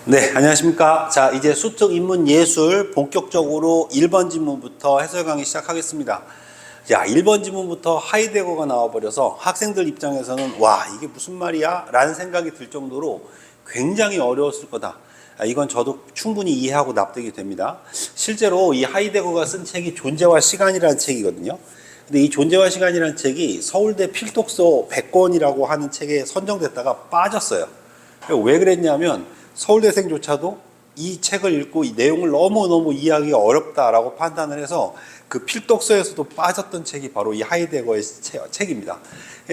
네, 안녕하십니까. 자, 이제 수특 인문 예술 본격적으로 1번 지문부터 해설 강의 시작하겠습니다. 자, 1번 지문부터 하이데거가 나와버려서 학생들 입장에서는 와, 이게 무슨 말이야? 라는 생각이 들 정도로 굉장히 어려웠을 거다. 이건 저도 충분히 이해하고 납득이 됩니다. 실제로 이 하이데거가 쓴 책이 존재와 시간이라는 책이거든요. 근데 이 존재와 시간이라는 책이 서울대 필독서 100권이라고 하는 책에 선정됐다가 빠졌어요. 왜 그랬냐면 서울대생조차도 이 책을 읽고 이 내용을 너무너무 이해하기가 어렵다라고 판단을 해서 그 필독서에서도 빠졌던 책이 바로 이 하이데거의 책입니다.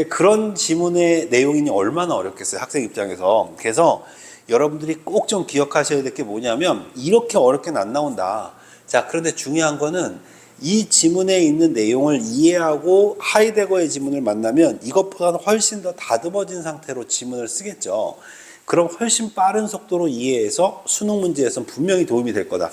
그런 지문의 내용이 얼마나 어렵겠어요, 학생 입장에서. 그래서 여러분들이 꼭 좀 기억하셔야 될 게 뭐냐면 이렇게 어렵게는 안 나온다. 자, 그런데 중요한 거는 이 지문에 있는 내용을 이해하고 하이데거의 지문을 만나면 이것보다는 훨씬 더 다듬어진 상태로 지문을 쓰겠죠. 그럼 훨씬 빠른 속도로 이해해서 수능 문제에서는 분명히 도움이 될 거다.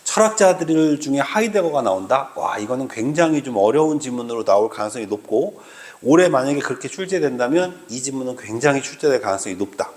철학자들 중에 하이데거가 나온다? 와, 이거는 굉장히 좀 어려운 지문으로 나올 가능성이 높고, 올해 만약에 그렇게 출제된다면 이 지문은 굉장히 출제될 가능성이 높다.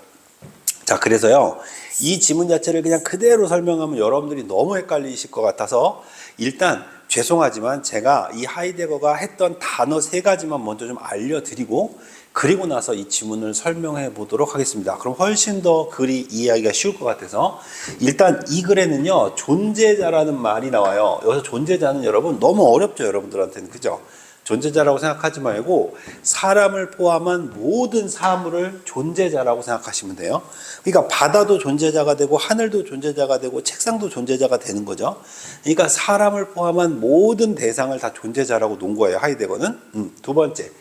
자, 그래서요, 이 지문 자체를 그냥 그대로 설명하면 여러분들이 너무 헷갈리실 것 같아서 일단 죄송하지만 제가 이 하이데거가 했던 단어 3가지만 먼저 좀 알려드리고 그리고 나서 이 지문을 설명해 보도록 하겠습니다. 그럼 훨씬 더 글이 이해하기가 쉬울 것 같아서 일단 이 글에는요, 존재자라는 말이 나와요. 여기서 존재자는 여러분 너무 어렵죠, 여러분들한테는. 그죠? 존재자라고 생각하지 말고 사람을 포함한 모든 사물을 존재자라고 생각하시면 돼요. 그러니까 바다도 존재자가 되고 하늘도 존재자가 되고 책상도 존재자가 되는 거죠. 그러니까 사람을 포함한 모든 대상을 다 존재자라고 놓은 거예요, 하이데거는. 두 번째,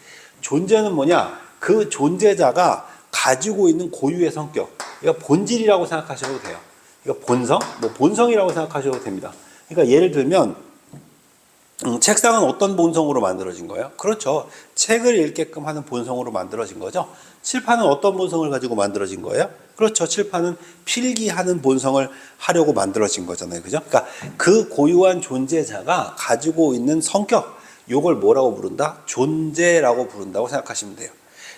존재는 뭐냐? 그 존재자가 가지고 있는 고유의 성격, 그러니까 본질이라고 생각하셔도 돼요. 그러니까 본성, 본성이라고 생각하셔도 됩니다. 그러니까 예를 들면 책상은 어떤 본성으로 만들어진 거예요? 그렇죠. 책을 읽게끔 하는 본성으로 만들어진 거죠. 칠판은 어떤 본성을 가지고 만들어진 거예요? 그렇죠. 칠판은 필기하는 본성을 하려고 만들어진 거잖아요. 그죠? 그러니까 그 고유한 존재자가 가지고 있는 성격, 요걸 뭐라고 부른다? 존재라고 부른다고 생각하시면 돼요.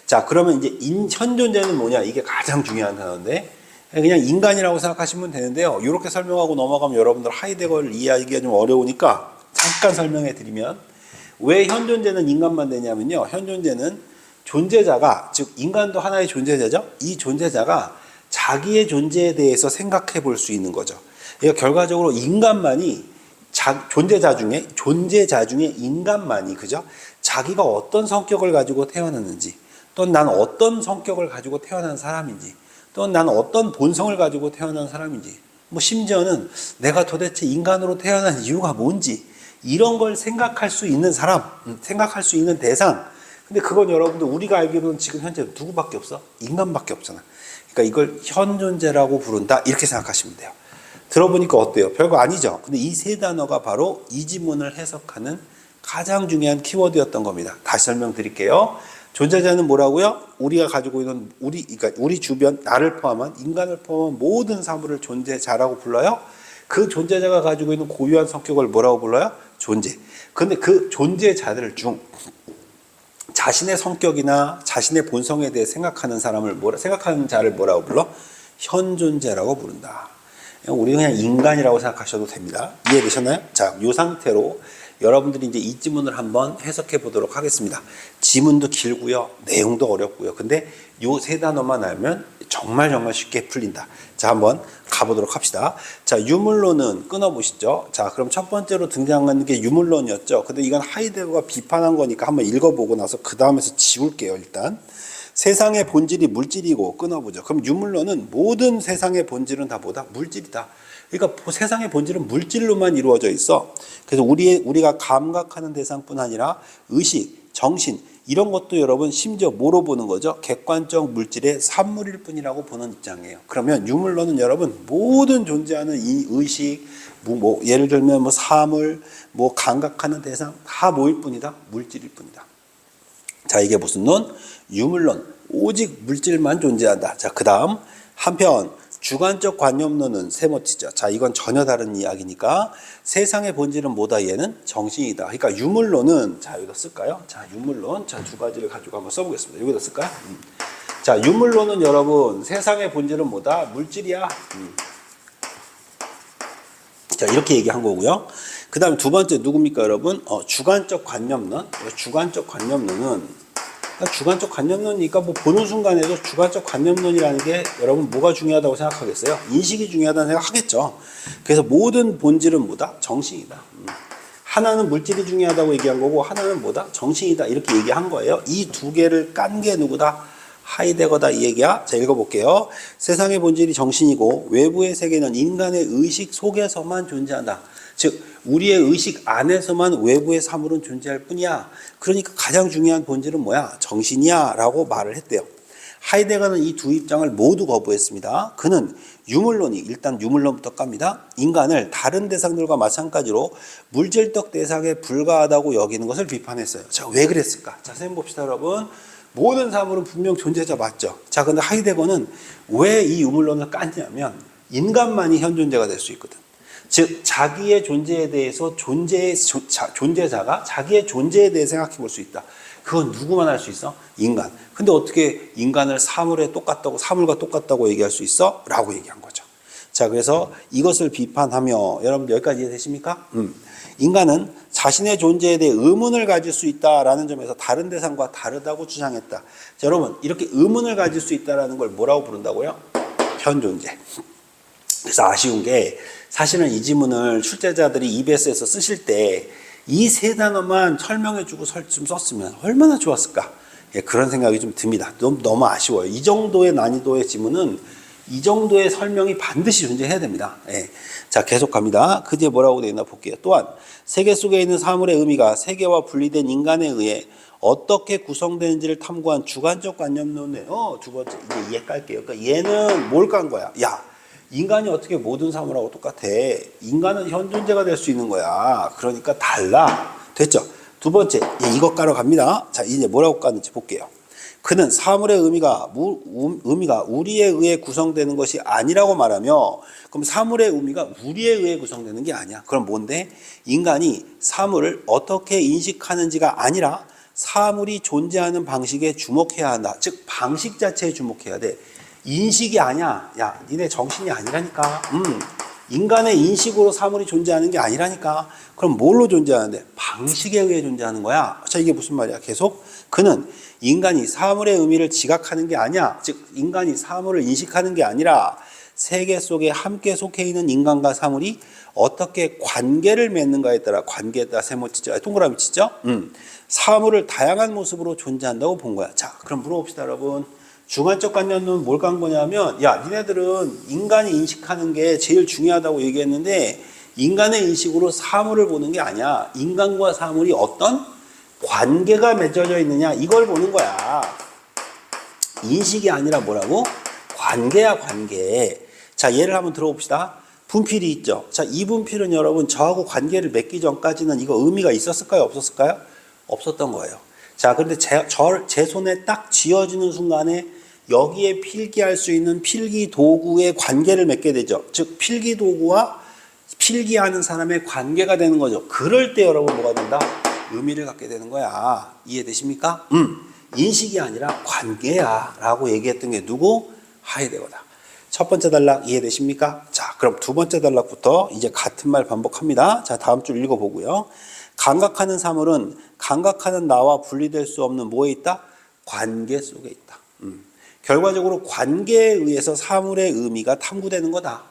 자, 그러면 이제 현 존재는 뭐냐? 이게 가장 중요한 단어인데 그냥 인간이라고 생각하시면 되는데요. 이렇게 설명하고 넘어가면 여러분들 하이데거를 이해하기가 좀 어려우니까 잠깐 설명해 드리면 왜 현 존재는 인간만 되냐면요. 현 존재는 존재자가, 즉 인간도 하나의 존재자죠. 이 존재자가 자기의 존재에 대해서 생각해 볼 수 있는 거죠. 그러니까 결과적으로 인간만이 존재자 중에 인간만이, 그죠? 자기가 어떤 성격을 가지고 태어났는지, 또는 난 어떤 성격을 가지고 태어난 사람인지, 또는 난 어떤 본성을 가지고 태어난 사람인지, 심지어는 내가 도대체 인간으로 태어난 이유가 뭔지, 이런 걸 생각할 수 있는 사람, 생각할 수 있는 대상. 근데 그건 여러분들 우리가 알기로는 지금 현재 누구밖에 없어? 인간밖에 없잖아. 그러니까 이걸 현 존재라고 부른다, 이렇게 생각하시면 돼요. 들어보니까 어때요? 별거 아니죠? 근데 이 3단어가 바로 이 지문을 해석하는 가장 중요한 키워드였던 겁니다. 다시 설명드릴게요. 존재자는 뭐라고요? 우리가 가지고 있는 그러니까 우리 주변, 나를 포함한, 인간을 포함한 모든 사물을 존재자라고 불러요. 그 존재자가 가지고 있는 고유한 성격을 뭐라고 불러요? 존재. 근데 그 존재자들 중 자신의 성격이나 자신의 본성에 대해 생각하는 자를 뭐라고 불러? 현 존재라고 부른다. 우리 그냥 인간이라고 생각하셔도 됩니다. 이해되셨나요? 자, 이 상태로 여러분들이 이제 이 지문을 한번 해석해 보도록 하겠습니다. 지문도 길고요, 내용도 어렵고요. 근데 이 3단어만 알면 정말 쉽게 풀린다. 자, 한번 가보도록 합시다. 자, 유물론은 끊어보시죠. 자, 그럼 첫 번째로 등장하는 게 유물론이었죠. 근데 이건 하이데거가 비판한 거니까 한번 읽어보고 나서 그 다음에서 지울게요. 일단 세상의 본질이 물질이고, 끊어보죠. 그럼 유물론은 모든 세상의 본질은 다 뭐다? 물질이다. 그러니까 세상의 본질은 물질로만 이루어져 있어. 그래서 우리가 감각하는 대상뿐 아니라 의식, 정신, 이런 것도 여러분 심지어 뭐로 보는 거죠? 객관적 물질의 산물일 뿐이라고 보는 입장이에요. 그러면 유물론은 여러분 모든 존재하는 이 의식, 예를 들면 사물, 감각하는 대상 다 뭐일 뿐이다? 물질일 뿐이다. 자, 이게 무슨 론? 유물론. 오직 물질만 존재한다. 자, 그 다음 한편 주관적 관념론은 세모티죠. 자, 이건 전혀 다른 이야기니까 세상의 본질은 뭐다? 얘는 정신이다. 그러니까 유물론은, 자, 여기다 쓸까요? 자, 유물론, 자, 2가지를 가지고 한번 써보겠습니다. 여기다 쓸까요? 자, 유물론은 여러분 세상의 본질은 뭐다? 물질이야. 자, 이렇게 얘기한 거고요. 그 다음 두 번째 누굽니까, 여러분? 주관적 관념론. 주관적 관념론은, 주관적 관념론이니까 뭐 보는 순간에도 주관적 관념론이라는 게 여러분 뭐가 중요하다고 생각하겠어요? 인식이 중요하다는 생각하겠죠. 그래서 모든 본질은 뭐다? 정신이다. 하나는 물질이 중요하다고 얘기한 거고 하나는 뭐다? 정신이다. 이렇게 얘기한 거예요. 이 두 개를 깐 게 누구다? 하이데거다, 이 얘기야. 자, 읽어볼게요. 세상의 본질이 정신이고 외부의 세계는 인간의 의식 속에서만 존재한다. 즉 우리의 의식 안에서만 외부의 사물은 존재할 뿐이야. 그러니까 가장 중요한 본질은 뭐야? 정신이야 라고 말을 했대요. 하이데거는 이 두 입장을 모두 거부했습니다. 그는 유물론이, 일단 유물론부터 깝니다. 인간을 다른 대상들과 마찬가지로 물질적 대상에 불과하다고 여기는 것을 비판했어요. 자, 왜 그랬을까? 자, 선생님 봅시다, 여러분. 모든 사물은 분명 존재자 맞죠? 자, 근데 하이데거는 왜 이 유물론을 깠냐면 인간만이 현존재가 될 수 있거든. 즉 자기의 존재에 대해서 존재자가 자기의 존재에 대해 생각해 볼 수 있다. 그건 누구만 할 수 있어? 인간. 근데 어떻게 인간을 사물과 똑같다고 얘기할 수 있어? 라고 얘기한 거죠. 자, 그래서 이것을 비판하며, 여러분들 여기까지 이해되십니까? 인간은 자신의 존재에 대해 의문을 가질 수 있다라는 점에서 다른 대상과 다르다고 주장했다. 자, 여러분, 이렇게 의문을 가질 수 있다라는 걸 뭐라고 부른다고요? 현존재. 그래서 아쉬운 게 사실은 이 지문을 출제자들이 EBS에서 쓰실 때 이 세 단어만 설명해주고 좀 썼으면 얼마나 좋았을까? 예, 그런 생각이 좀 듭니다. 너무 아쉬워요. 이 정도의 난이도의 지문은 이 정도의 설명이 반드시 존재해야 됩니다. 예. 자, 계속 갑니다. 그 뒤에 뭐라고 되어 있나 볼게요. 또한 세계 속에 있는 사물의 의미가 세계와 분리된 인간에 의해 어떻게 구성되는지를 탐구한 주관적 관념론에 두 번째 이제 얘 깔게요. 그러니까 얘는 뭘 깐 거야? 야, 인간이 어떻게 모든 사물하고 똑같아? 인간은 현존재가 될 수 있는 거야. 그러니까 달라. 됐죠? 두 번째, 이것 깔아 갑니다. 자, 이제 뭐라고 깠는지 볼게요. 그는 사물의 의미가 우리에 의해 구성되는 것이 아니라고 말하며, 그럼 사물의 의미가 우리에 의해 구성되는 게 아니야. 그럼 뭔데? 인간이 사물을 어떻게 인식하는지가 아니라 사물이 존재하는 방식에 주목해야 한다. 즉 방식 자체에 주목해야 돼. 인식이 아니야. 야, 니네 정신이 아니라니까. 인간의 인식으로 사물이 존재하는 게 아니라니까. 그럼 뭘로 존재하는데? 방식에 의해 존재하는 거야. 자, 이게 무슨 말이야? 계속 그는 인간이 사물의 의미를 지각하는 게 아니야. 즉 인간이 사물을 인식하는 게 아니라 세계 속에 함께 속해 있는 인간과 사물이 어떻게 관계를 맺는가에 따라, 관계에다 세모 치죠. 동그라미 치죠. 사물을 다양한 모습으로 존재한다고 본 거야. 자, 그럼 물어봅시다, 여러분. 주관적 관념은 뭘 간 거냐면, 야, 니네들은 인간이 인식하는 게 제일 중요하다고 얘기했는데 인간의 인식으로 사물을 보는 게 아니야. 인간과 사물이 어떤 관계가 맺어져 있느냐, 이걸 보는 거야. 인식이 아니라 뭐라고? 관계야, 관계. 자, 예를 한번 들어봅시다. 분필이 있죠. 자, 이 분필은 여러분 저하고 관계를 맺기 전까지는 이거 의미가 있었을까요? 없었을까요? 없었던 거예요. 자, 그런데 제 손에 딱 쥐어지는 순간에 여기에 필기할 수 있는 필기 도구의 관계를 맺게 되죠. 즉 필기 도구와 필기하는 사람의 관계가 되는 거죠. 그럴 때 여러분 뭐가 된다? 의미를 갖게 되는 거야. 이해되십니까? 인식이 아니라 관계야 라고 얘기했던 게 누구? 하이데거다. 첫 번째 단락 이해되십니까? 자, 그럼 두 번째 단락부터 이제 같은 말 반복합니다. 자, 다음 줄 읽어보고요. 감각하는 사물은 감각하는 나와 분리될 수 없는 뭐에 있다? 관계 속에 있다. 결과적으로 관계에 의해서 사물의 의미가 탐구되는 거다.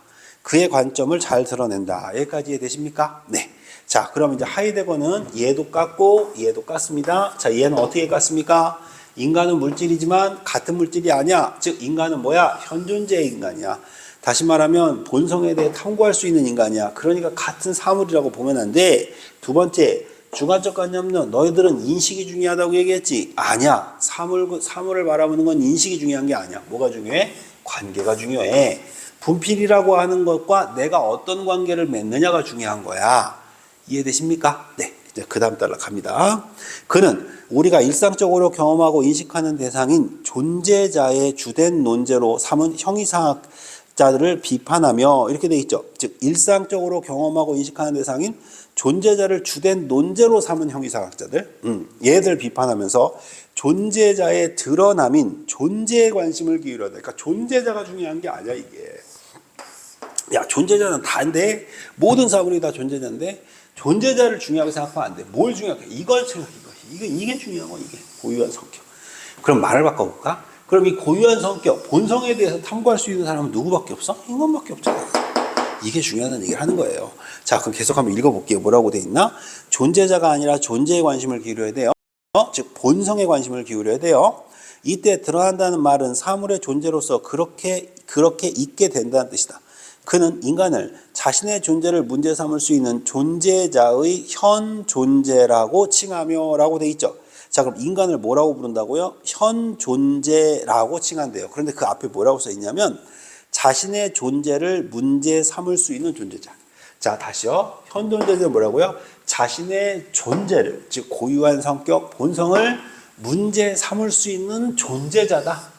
그의 관점을 잘 드러낸다. 여기까지 이해되십니까? 네. 자, 그럼 이제 하이데거는 얘도 깠고 얘도 깠습니다. 자, 얘는 어떻게 깠습니까? 인간은 물질이지만 같은 물질이 아니야. 즉 인간은 뭐야? 현존재의 인간이야. 다시 말하면 본성에 대해 탐구할 수 있는 인간이야. 그러니까 같은 사물이라고 보면 안 돼. 두 번째, 주관적 관념론. 너희들은 인식이 중요하다고 얘기했지? 아니야. 사물을 바라보는 건 인식이 중요한 게 아니야. 뭐가 중요해? 관계가 중요해. 분필이라고 하는 것과 내가 어떤 관계를 맺느냐가 중요한 거야. 이해되십니까? 네. 이제 그 다음 단락 갑니다. 그는 우리가 일상적으로 경험하고 인식하는 대상인 존재자의 주된 논제로 삼은 형이상학자들을 비판하며 이렇게 돼 있죠. 즉 일상적으로 경험하고 인식하는 대상인 존재자를 주된 논제로 삼은 형이상학자들, 얘들 비판하면서 존재자의 드러남인 존재에 관심을 기울여야 돼. 그러니까 존재자가 중요한 게 아니야, 이게. 야, 존재자는 다인데, 모든 사물이 다 존재자인데, 존재자를 중요하게 생각하면 안 돼. 뭘 중요하게? 이걸 생각해. 이게 중요한 거, 이게. 고유한 성격. 그럼 말을 바꿔볼까? 그럼 이 고유한 성격, 본성에 대해서 탐구할 수 있는 사람은 누구밖에 없어? 인간밖에 없잖아. 이게 중요하다는 얘기를 하는 거예요. 자, 그럼 계속 한번 읽어볼게요. 뭐라고 돼 있나? 존재자가 아니라 존재에 관심을 기울여야 돼요. 즉, 본성에 관심을 기울여야 돼요. 이때 드러난다는 말은 사물의 존재로서 그렇게 있게 된다는 뜻이다. 그는 인간을 자신의 존재를 문제 삼을 수 있는 존재자의 현 존재라고 칭하며 라고 돼 있죠. 자, 그럼 인간을 뭐라고 부른다고요? 현 존재라고 칭한대요. 그런데 그 앞에 뭐라고 써 있냐면 자신의 존재를 문제 삼을 수 있는 존재자. 자, 다시요. 현 존재는 뭐라고요? 자신의 존재를, 즉 고유한 성격, 본성을 문제 삼을 수 있는 존재자다.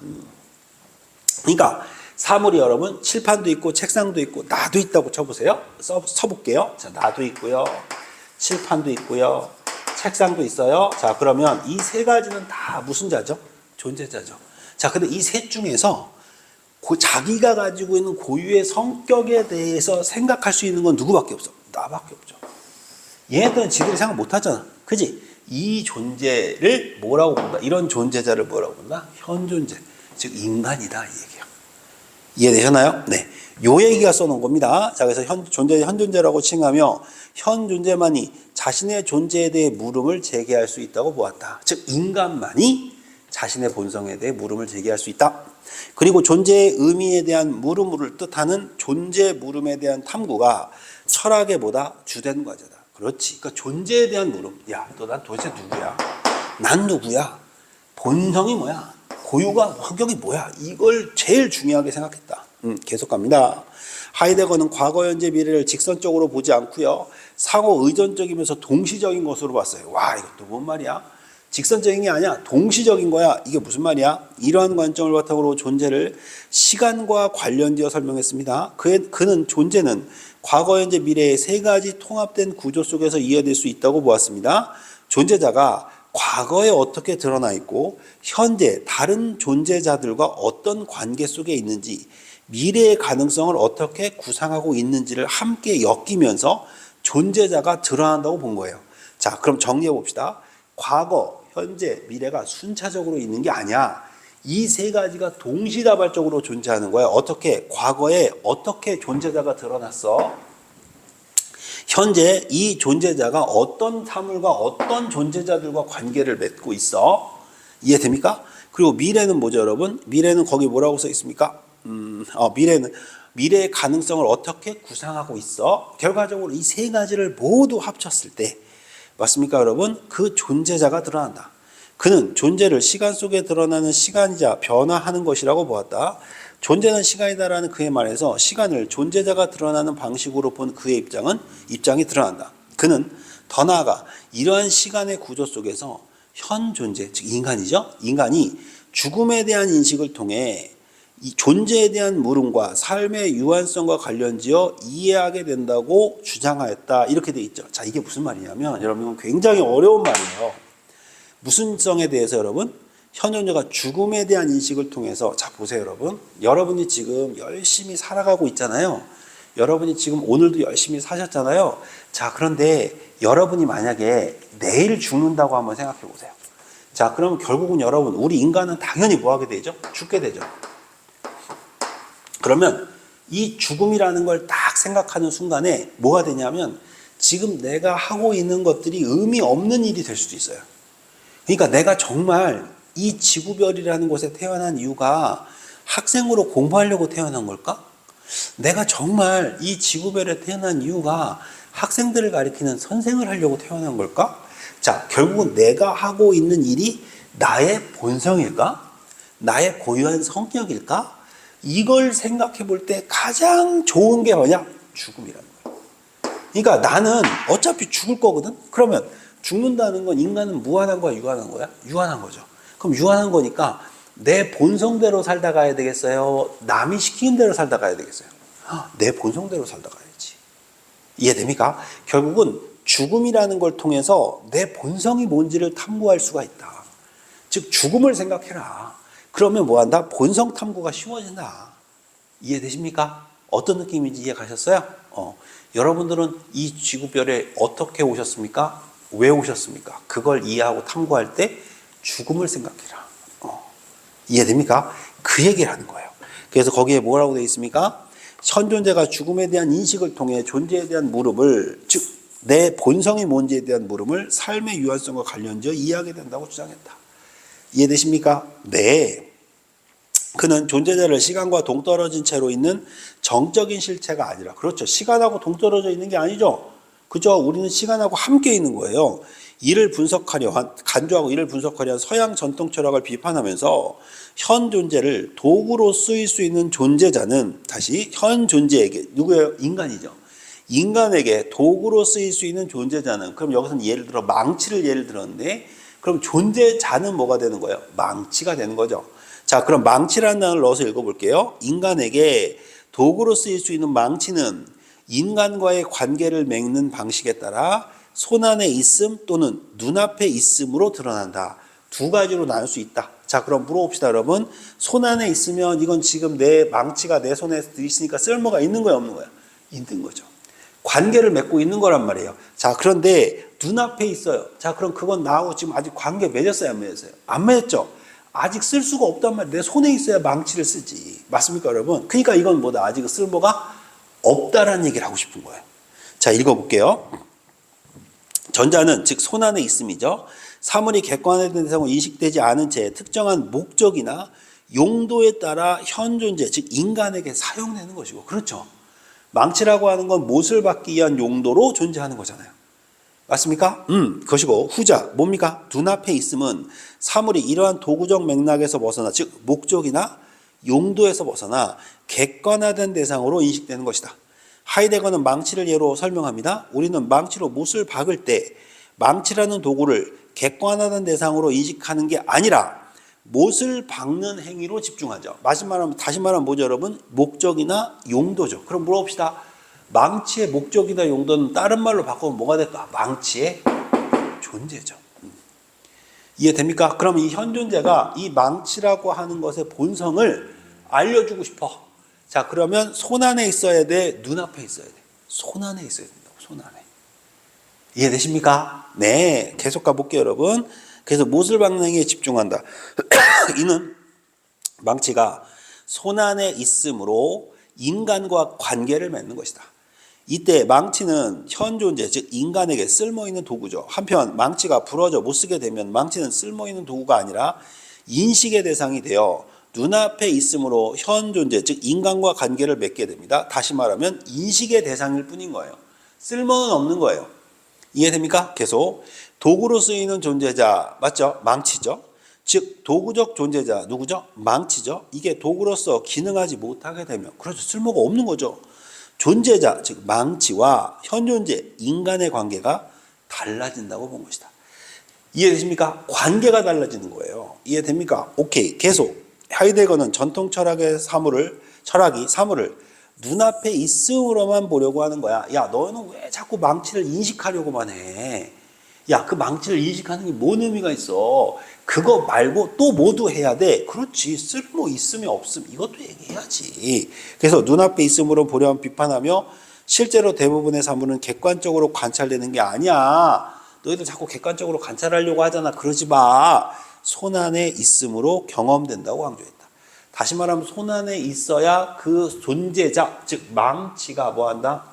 그러니까 사물이 여러분 칠판도 있고 책상도 있고 나도 있다고 쳐보세요. 써볼게요. 자, 나도 있고요. 칠판도 있고요. 책상도 있어요. 자, 그러면 이 세 가지는 다 무슨 자죠? 존재자죠. 자, 근데 이 셋 중에서 자기가 가지고 있는 고유의 성격에 대해서 생각할 수 있는 건 누구밖에 없어? 나밖에 없죠. 얘네들은 지들이 생각 못 하잖아. 그지? 이 존재를 뭐라고 본다? 이런 존재자를 뭐라고 본다? 현 존재. 즉, 인간이다. 이 얘기야. 이해되셨나요? 네. 요 얘기가 써놓은 겁니다. 자, 그래서 현 존재라고 칭하며 현 존재만이 자신의 존재에 대해 물음을 제기할 수 있다고 보았다. 즉, 인간만이 자신의 본성에 대해 물음을 제기할 수 있다. 그리고 존재의 의미에 대한 물음을 뜻하는 존재 물음에 대한 탐구가 철학에 보다 주된 과제다. 그렇지. 그러니까 존재에 대한 물음. 야, 너 난 도대체 누구야? 난 누구야? 본성이 뭐야? 고유가 성격이 뭐야? 이걸 제일 중요하게 생각했다. 계속 갑니다. 하이데거는 과거, 현재, 미래를 직선적으로 보지 않고요. 상호 의존적이면서 동시적인 것으로 봤어요. 와, 이것도 뭔 말이야? 직선적인 게 아니야. 동시적인 거야. 이게 무슨 말이야? 이러한 관점을 바탕으로 존재를 시간과 관련지어 설명했습니다. 그는 존재는 과거, 현재, 미래의 세 가지 통합된 구조 속에서 이해될 수 있다고 보았습니다. 존재자가 과거에 어떻게 드러나 있고 현재 다른 존재자들과 어떤 관계 속에 있는지 미래의 가능성을 어떻게 구상하고 있는지를 함께 엮이면서 존재자가 드러난다고 본 거예요. 자, 그럼 정리해 봅시다. 과거, 현재, 미래가 순차적으로 있는 게 아니야. 이 세 가지가 동시다발적으로 존재하는 거야. 어떻게? 과거에 어떻게 존재자가 드러났어? 현재 이 존재자가 어떤 사물과 어떤 존재자들과 관계를 맺고 있어? 이해됩니까? 그리고 미래는 뭐죠, 여러분? 미래는 거기 뭐라고 써 있습니까? 미래는 미래의 가능성을 어떻게 구상하고 있어? 결과적으로 이 세 가지를 모두 합쳤을 때 맞습니까, 여러분? 그 존재자가 드러난다. 그는 존재를 시간 속에 드러나는 시간이자 변화하는 것이라고 보았다. 존재는 시간이다라는 그의 말에서 시간을 존재자가 드러나는 방식으로 본 그의 입장이 드러난다. 그는 더 나아가 이러한 시간의 구조 속에서 현 존재, 즉 인간이죠. 인간이 죽음에 대한 인식을 통해 이 존재에 대한 물음과 삶의 유한성과 관련지어 이해하게 된다고 주장하였다. 이렇게 돼 있죠. 자, 이게 무슨 말이냐면 여러분 굉장히 어려운 말이에요. 무슨 성에 대해서 여러분? 현 존재가 죽음에 대한 인식을 통해서 자 보세요 여러분. 여러분이 지금 열심히 살아가고 있잖아요. 여러분이 지금 오늘도 열심히 사셨잖아요. 자, 그런데 여러분이 만약에 내일 죽는다고 한번 생각해 보세요. 자, 그러면 결국은 여러분 우리 인간은 당연히 뭐 하게 되죠? 죽게 되죠. 그러면 이 죽음이라는 걸 딱 생각하는 순간에 뭐가 되냐면 지금 내가 하고 있는 것들이 의미 없는 일이 될 수도 있어요. 그러니까 내가 정말 이 지구별이라는 곳에 태어난 이유가 학생으로 공부하려고 태어난 걸까? 내가 정말 이 지구별에 태어난 이유가 학생들을 가리키는 선생을 하려고 태어난 걸까? 자, 결국은 내가 하고 있는 일이 나의 본성일까? 나의 고유한 성격일까? 이걸 생각해 볼 때 가장 좋은 게 뭐냐? 죽음이라는 거예요. 그러니까 나는 어차피 죽을 거거든? 그러면 죽는다는 건 인간은 무한한 거야, 유한한 거야? 유한한 거죠. 그럼 유한한 거니까 내 본성대로 살다 가야 되겠어요? 남이 시키는 대로 살다 가야 되겠어요? 내 본성대로 살다 가야지. 이해됩니까? 결국은 죽음이라는 걸 통해서 내 본성이 뭔지를 탐구할 수가 있다. 즉 죽음을 생각해라. 그러면 뭐한다? 본성 탐구가 쉬워진다. 이해되십니까? 어떤 느낌인지 이해 가셨어요? 여러분들은 이 지구별에 어떻게 오셨습니까? 왜 오셨습니까? 그걸 이해하고 탐구할 때 죽음을 생각해라. 이해됩니까? 그 얘기를 하는 거예요. 그래서 거기에 뭐라고 되어 있습니까? 현 존재가 죽음에 대한 인식을 통해 존재에 대한 물음을, 즉 내 본성이 뭔지에 대한 물음을 삶의 유한성과 관련지어 이해하게 된다고 주장했다. 이해되십니까? 네. 그는 존재자를 시간과 동떨어진 채로 있는 정적인 실체가 아니라, 그렇죠. 시간하고 동떨어져 있는 게 아니죠. 그죠? 우리는 시간하고 함께 있는 거예요. 간주하고 이를 분석하려 한 서양 전통 철학을 비판하면서 현 존재를 도구로 쓰일 수 있는 존재자는, 다시 현 존재에게, 누구예요? 인간이죠. 인간에게 도구로 쓰일 수 있는 존재자는, 그럼 여기서는 예를 들어 망치를 예를 들었는데, 그럼 존재자는 뭐가 되는 거예요? 망치가 되는 거죠. 자, 그럼 망치라는 단어를 넣어서 읽어볼게요. 인간에게 도구로 쓰일 수 있는 망치는 인간과의 관계를 맺는 방식에 따라 손 안에 있음 또는 눈앞에 있음으로 드러난다. 두 가지로 나눌 수 있다. 자, 그럼 물어봅시다, 여러분. 손 안에 있으면 이건 지금 내 망치가 내 손에 있으니까 쓸모가 있는 거야, 없는 거야? 있는 거죠. 관계를 맺고 있는 거란 말이에요. 자, 그런데 눈앞에 있어요. 자, 그럼 그건 나하고 지금 아직 관계 맺었어요, 안 맺었어요? 안 맺었죠. 아직 쓸 수가 없단 말이에요. 내 손에 있어야 망치를 쓰지. 맞습니까, 여러분? 그러니까 이건 뭐다? 아직 쓸모가 없다라는 얘기를 하고 싶은 거예요. 자, 읽어볼게요. 전자는 즉 손 안에 있음이죠. 사물이 객관화된 대상으로 인식되지 않은 채 특정한 목적이나 용도에 따라 현 존재, 즉 인간에게 사용되는 것이고, 그렇죠. 망치라고 하는 건 못을 받기 위한 용도로 존재하는 거잖아요. 맞습니까? 그것이고, 후자 뭡니까? 눈앞에 있음은 사물이 이러한 도구적 맥락에서 벗어나, 즉 목적이나 용도에서 벗어나 객관화된 대상으로 인식되는 것이다. 하이데거는 망치를 예로 설명합니다. 우리는 망치로 못을 박을 때 망치라는 도구를 객관화된 대상으로 인식하는 게 아니라 못을 박는 행위로 집중하죠. 다시 말하면 뭐죠, 여러분? 목적이나 용도죠. 그럼 물어봅시다. 망치의 목적이나 용도는 다른 말로 바꾸면 뭐가 될까? 망치의 존재죠. 이해됩니까? 그럼 이 현 존재가 이 망치라고 하는 것의 본성을 알려주고 싶어. 자, 그러면 손 안에 있어야 돼? 눈앞에 있어야 돼? 손 안에 있어야 된다고, 손 안에. 이해되십니까? 네. 계속 가볼게요, 여러분. 그래서 못을 박는 행위에 집중한다. 이는 망치가 손 안에 있으므로 인간과 관계를 맺는 것이다. 이때 망치는 현 존재, 즉 인간에게 쓸모있는 도구죠. 한편 망치가 부러져 못 쓰게 되면 망치는 쓸모있는 도구가 아니라 인식의 대상이 되어 눈앞에 있으므로 현 존재, 즉 인간과 관계를 맺게 됩니다. 다시 말하면 인식의 대상일 뿐인 거예요. 쓸모는 없는 거예요. 이해됩니까? 계속. 도구로 쓰이는 존재자, 맞죠? 망치죠. 즉 도구적 존재자, 누구죠? 망치죠. 이게 도구로서 기능하지 못하게 되면, 그렇죠, 쓸모가 없는 거죠. 존재자, 즉 망치와 현 존재, 인간의 관계가 달라진다고 본 것이다. 이해되십니까? 관계가 달라지는 거예요. 이해됩니까? 오케이. 계속. 하이데거는 전통 철학이 사물을 눈앞에 있음으로만 보려고 하는 거야. 야, 너는 왜 자꾸 망치를 인식하려고만 해? 야, 그 망치를 인식하는 게 뭔 의미가 있어? 그거 말고 또 모두 해야 돼. 그렇지. 쓸모 있으면 없음, 이것도 얘기해야지. 그래서 눈앞에 있음으로 보려면 비판하며, 실제로 대부분의 사물은 객관적으로 관찰되는 게 아니야. 너희들 자꾸 객관적으로 관찰하려고 하잖아. 그러지 마. 손 안에 있음으로 경험된다고 강조했다. 다시 말하면 손 안에 있어야 그 존재자, 즉 망치가 뭐한다?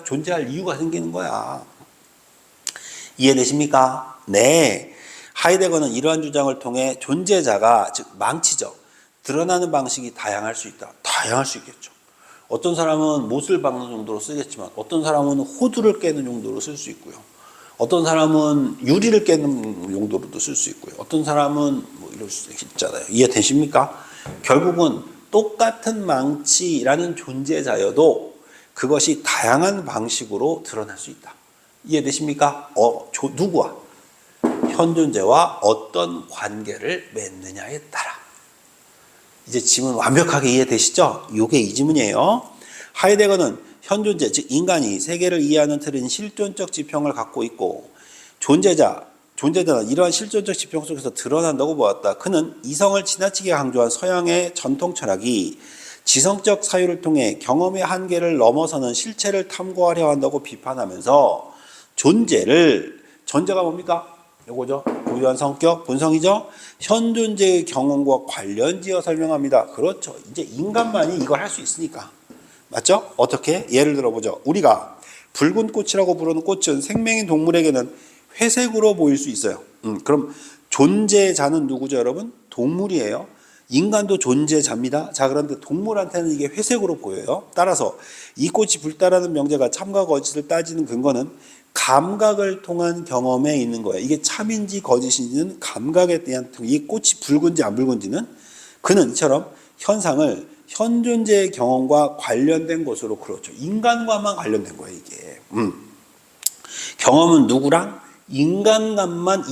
존재할 이유가 생기는 거야. 이해되십니까? 네. 하이데거는 이러한 주장을 통해 존재자가, 즉 망치죠, 드러나는 방식이 다양할 수 있다. 다양할 수 있겠죠. 어떤 사람은 못을 박는 정도로 쓰겠지만, 어떤 사람은 호두를 깨는 정도로 쓸 수 있고요. 어떤 사람은 유리를 깨는 용도로도 쓸 수 있고요. 어떤 사람은 뭐 이럴 수 있잖아요. 이해되십니까? 결국은 똑같은 망치라는 존재자여도 그것이 다양한 방식으로 드러날 수 있다. 이해되십니까? 누구와? 현 존재와 어떤 관계를 맺느냐에 따라. 이제 지문 완벽하게 이해되시죠? 이게 이 지문이에요. 하이데거는 현 존재, 즉 인간이 세계를 이해하는 틀은 실존적 지평을 갖고 있고 존재자는 이러한 실존적 지평 속에서 드러난다고 보았다. 그는 이성을 지나치게 강조한 서양의 전통 철학이 지성적 사유를 통해 경험의 한계를 넘어서는 실체를 탐구하려 한다고 비판하면서 존재가 뭡니까? 요거죠. 고유한 성격, 본성이죠. 현존재의 경험과 관련지어 설명합니다. 그렇죠. 이제 인간만이 이걸 할 수 있으니까. 맞죠? 어떻게? 예를 들어보죠. 우리가 붉은 꽃이라고 부르는 꽃은 생명인 동물에게는 회색으로 보일 수 있어요. 그럼 존재자는 누구죠, 여러분? 동물이에요. 인간도 존재자입니다. 자, 그런데 동물한테는 이게 회색으로 보여요. 따라서 이 꽃이 붉다라는 명제가 참과 거짓을 따지는 근거는 감각을 통한 경험에 있는 거예요. 이게 참인지 거짓인지는 감각에 대한, 이 꽃이 붉은지 안 붉은지는 그는 이처럼 현상을 현존재의 경험과 관련된 것으로, 그렇죠. 인간과만 관련된 거예요, 이게. 경험은 누구랑? 인간과만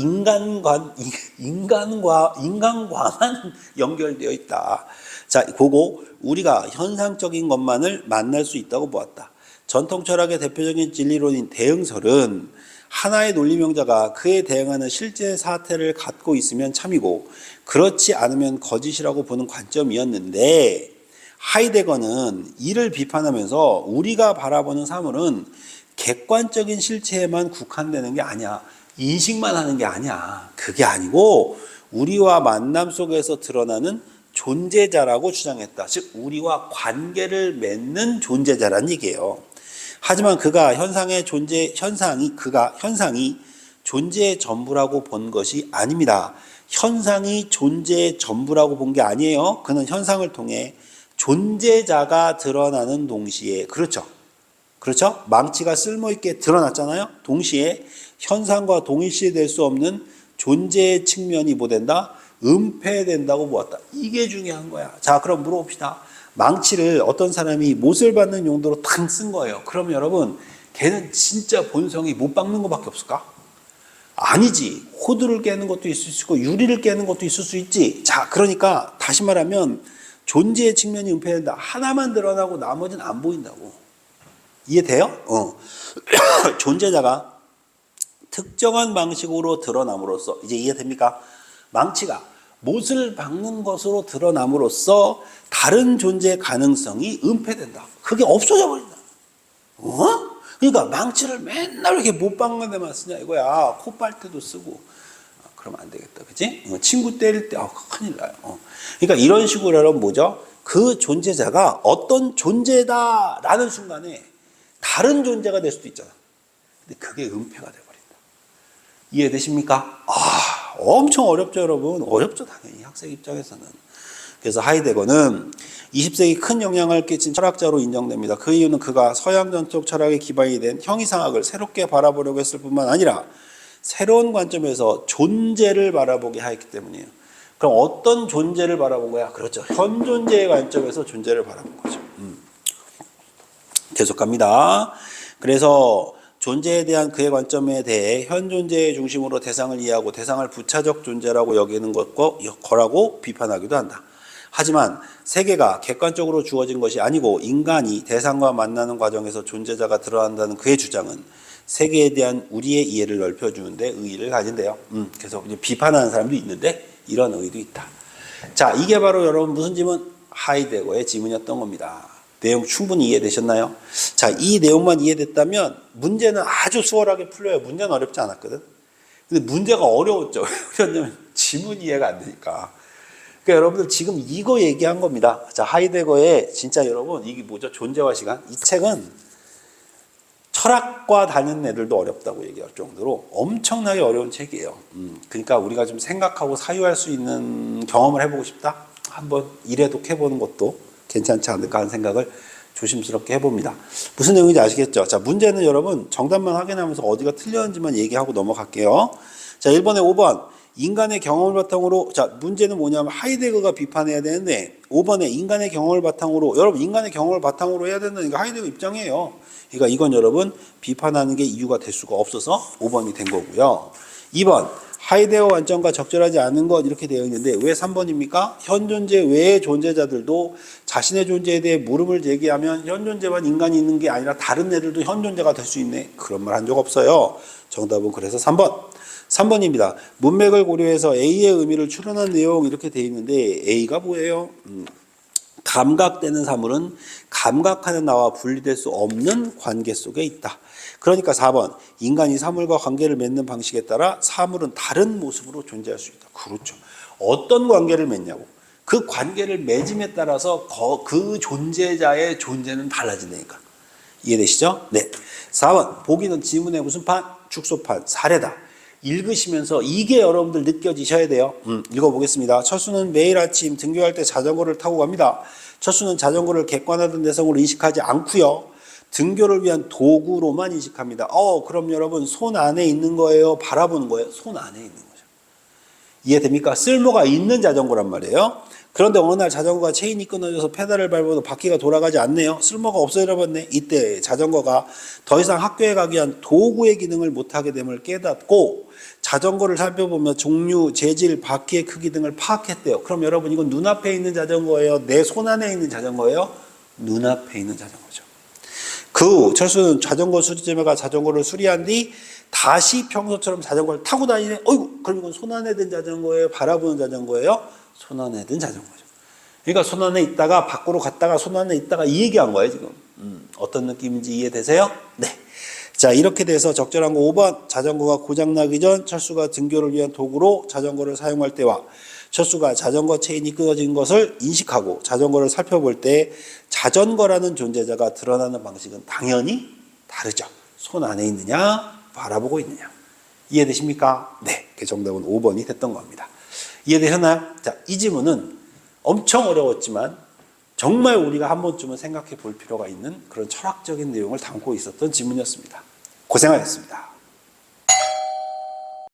연결되어 있다. 자, 그거 우리가 현상적인 것만을 만날 수 있다고 보았다. 전통 철학의 대표적인 진리론인 대응설은 하나의 논리명자가 그에 대응하는 실제 사태를 갖고 있으면 참이고 그렇지 않으면 거짓이라고 보는 관점이었는데, 하이데거는 이를 비판하면서 우리가 바라보는 사물은 객관적인 실체에만 국한되는 게 아니야. 인식만 하는 게 아니야. 그게 아니고 우리와 만남 속에서 드러나는 존재자라고 주장했다. 즉 우리와 관계를 맺는 존재자란 얘기예요. 하지만 그가 현상이 존재의 전부라고 본 것이 아닙니다. 현상이 존재의 전부라고 본 게 아니에요. 그는 현상을 통해 존재자가 드러나는 동시에, 그렇죠. 망치가 쓸모있게 드러났잖아요. 동시에 현상과 동일시될 수 없는 존재의 측면이 뭐 된다? 은폐된다고 보았다. 이게 중요한 거야. 자, 그럼 물어봅시다. 망치를 어떤 사람이 못을 받는 용도로 탕 쓴 거예요. 그럼 여러분, 걔는 진짜 본성이 못 박는 것밖에 없을까? 아니지. 호두를 깨는 것도 있을 수 있고 유리를 깨는 것도 있을 수 있지. 자, 그러니까 다시 말하면 존재의 측면이 은폐된다. 하나만 드러나고 나머지는 안 보인다고. 이해돼요? 존재자가 특정한 방식으로 드러남으로써, 이제 이해됩니까? 망치가 못을 박는 것으로 드러남으로써 다른 존재 가능성이 은폐된다. 그게 없어져 버린다. 그러니까 망치를 맨날 이렇게 못 박는 데만 쓰냐 이거야. 코 빨 때도 쓰고. 그러면 안 되겠다. 그치? 친구 때릴 때 큰일 나요. 그러니까 이런 식으로 여러분 뭐죠? 그 존재자가 어떤 존재다라는 순간에 다른 존재가 될 수도 있잖아. 근데 그게 은폐가 돼버린다. 이해되십니까? 엄청 어렵죠, 여러분. 어렵죠, 당연히 학생 입장에서는. 그래서 하이데거는 20세기 큰 영향을 끼친 철학자로 인정됩니다. 그 이유는 그가 서양 전통 철학의 기반이 된 형이상학을 새롭게 바라보려고 했을 뿐만 아니라 새로운 관점에서 존재를 바라보게 하였기 때문이에요. 그럼 어떤 존재를 바라본 거야? 그렇죠. 현존재의 관점에서 존재를 바라본 거죠. 계속 갑니다. 그래서 존재에 대한 그의 관점에 대해 현존재의 중심으로 대상을 이해하고 대상을 부차적 존재라고 여기는 거라고 비판하기도 한다. 하지만 세계가 객관적으로 주어진 것이 아니고 인간이 대상과 만나는 과정에서 존재자가 드러난다는 그의 주장은 세계에 대한 우리의 이해를 넓혀주는 데 의의를 가진대요. 그래서 비판하는 사람도 있는데 이런 의의도 있다. 자, 이게 바로 여러분 무슨 지문? 하이데거의 지문이었던 겁니다. 내용 충분히 이해되셨나요? 자, 이 내용만 이해됐다면 문제는 아주 수월하게 풀려요. 문제는 어렵지 않았거든. 근데 문제가 어려웠죠. 왜냐면 지문 이해가 안 되니까. 그러니까 여러분들 지금 이거 얘기한 겁니다. 자, 하이데거의 진짜 여러분 이게 뭐죠? 존재와 시간. 이 책은 철학과 다니는 애들도 어렵다고 얘기할 정도로 엄청나게 어려운 책이에요. 그러니까 우리가 좀 생각하고 사유할 수 있는 경험을 해보고 싶다? 한번 이래독 해보는 것도 괜찮지 않을까 하는 생각을 조심스럽게 해봅니다. 무슨 내용인지 아시겠죠? 자, 문제는 여러분 정답만 확인하면서 어디가 틀렸는지만 얘기하고 넘어갈게요. 자, 1번에 5번. 인간의 경험을 바탕으로, 자, 문제는 뭐냐면 하이데거가 비판해야 되는데 5번에 인간의 경험을 바탕으로, 여러분 인간의 경험을 바탕으로 해야 된다는 게 하이데거 입장이에요. 그러니까 이건 여러분 비판하는 게 이유가 될 수가 없어서 5번이 된 거고요. 2번. 하이데거 관점과 적절하지 않은 것 이렇게 되어 있는데 왜 3번입니까? 현존재 외의 존재자들도 자신의 존재에 대해 물음을 제기하면 현존재만 인간이 있는 게 아니라 다른 애들도 현존재가 될 수 있네. 그런 말 한 적 없어요. 정답은 그래서 3번입니다. 문맥을 고려해서 A의 의미를 추론한 내용 이렇게 되어 있는데 A가 뭐예요? 감각되는 사물은 감각하는 나와 분리될 수 없는 관계 속에 있다. 그러니까 4번 인간이 사물과 관계를 맺는 방식에 따라 사물은 다른 모습으로 존재할 수 있다. 그렇죠. 어떤 관계를 맺냐고. 그 관계를 맺음에 따라서 그 존재자의 존재는 달라진다니까. 이해되시죠? 네. 4번 보기는 지문의 무슨 판? 축소판, 사례다. 읽으시면서 이게 여러분들 느껴지셔야 돼요. 읽어보겠습니다. 철수는 매일 아침 등교할 때 자전거를 타고 갑니다. 철수는 자전거를 객관화된 내성으로 인식하지 않고요. 등교를 위한 도구로만 인식합니다. 그럼 여러분 손 안에 있는 거예요? 바라보는 거예요? 손 안에 있는 거죠. 이해됩니까? 쓸모가 있는 자전거란 말이에요. 그런데 어느 날 자전거가 체인이 끊어져서 페달을 밟아도 바퀴가 돌아가지 않네요. 쓸모가 없어져버렸네. 이때 자전거가 더 이상 학교에 가기 위한 도구의 기능을 못하게 됨을 깨닫고 자전거를 살펴보며 종류, 재질, 바퀴의 크기 등을 파악했대요. 그럼 여러분 이건 눈앞에 있는 자전거예요? 내 손 안에 있는 자전거예요? 눈앞에 있는 자전거죠. 그 후 철수는 자전거 수리점에 가 자전거를 수리한 뒤 다시 평소처럼 자전거를 타고 다니네. 어이구, 그럼 이건 손 안에 든 자전거예요? 바라보는 자전거예요? 손 안에 든 자전거죠. 그러니까 손 안에 있다가 밖으로 갔다가 손 안에 있다가 이 얘기한 거예요 지금. 어떤 느낌인지 이해되세요? 네. 자, 이렇게 돼서 적절한 거 5번 자전거가 고장나기 전 철수가 등교를 위한 도구로 자전거를 사용할 때와 철수가 자전거 체인이 끊어진 것을 인식하고 자전거를 살펴볼 때 자전거라는 존재자가 드러나는 방식은 당연히 다르죠. 손 안에 있느냐 바라보고 있느냐. 이해되십니까? 네. 그 정답은 5번이 됐던 겁니다. 이해되셨나요? 자, 이 지문은 엄청 어려웠지만 정말 우리가 한 번쯤은 생각해 볼 필요가 있는 그런 철학적인 내용을 담고 있었던 지문이었습니다. 고생하셨습니다.